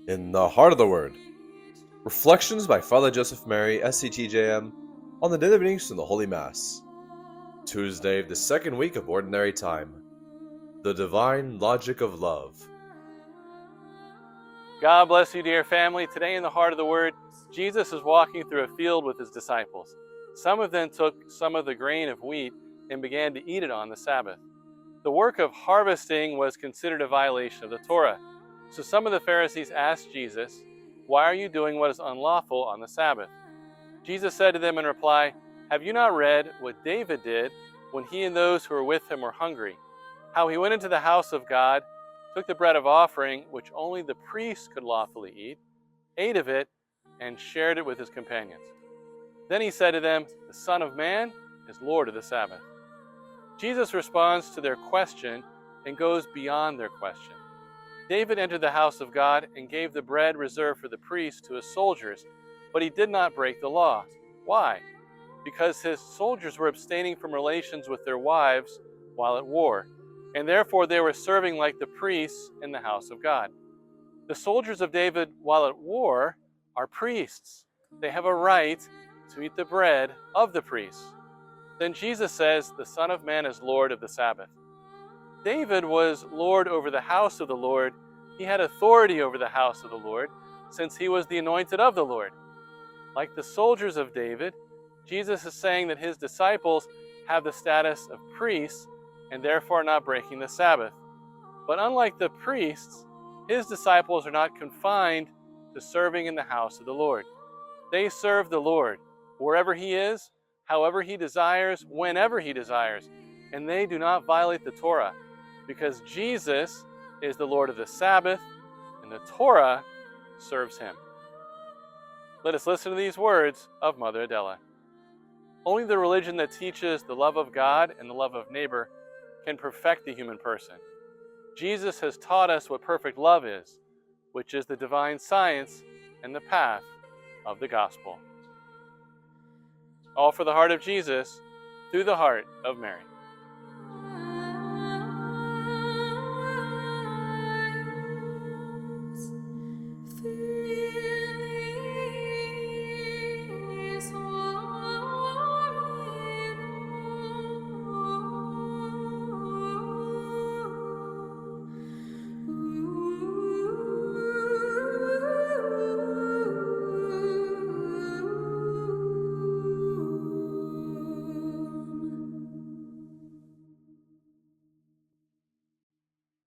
In the Heart of the Word. Reflections by Father Joseph Mary, SCTJM, on the dedication of the Holy Mass. Tuesday of the second week of Ordinary Time. The Divine Logic of Love. God bless you, dear family. Today in the Heart of the Word, Jesus is walking through a field with his disciples. Some of them took some of the grain of wheat and began to eat it on the Sabbath. The work of harvesting was considered a violation of the Torah. So some of the Pharisees asked Jesus, "Why are you doing what is unlawful on the Sabbath?" Jesus said to them in reply, "Have you not read what David did when he and those who were with him were hungry? How he went into the house of God, took the bread of offering, which only the priests could lawfully eat, ate of it, and shared it with his companions. Then he said to them, 'The Son of Man is Lord of the Sabbath.'" Jesus responds to their question and goes beyond their question. David entered the house of God and gave the bread reserved for the priests to his soldiers, but he did not break the law. Why? Because his soldiers were abstaining from relations with their wives while at war, and therefore they were serving like the priests in the house of God. The soldiers of David while at war are priests. They have a right to eat the bread of the priests. Then Jesus says, "The Son of Man is Lord of the Sabbath." David was Lord over the house of the Lord. He had authority over the house of the Lord, since he was the anointed of the Lord. Like the soldiers of David, Jesus is saying that his disciples have the status of priests and therefore are not breaking the Sabbath. But unlike the priests, his disciples are not confined to serving in the house of the Lord. They serve the Lord wherever he is, however he desires, whenever he desires, and they do not violate the Torah, because Jesus is the Lord of the Sabbath, and the Torah serves him. Let us listen to these words of Mother Adela. Only the religion that teaches the love of God and the love of neighbor can perfect the human person. Jesus has taught us what perfect love is, which is the divine science and the path of the gospel. All for the heart of Jesus, through the heart of Mary.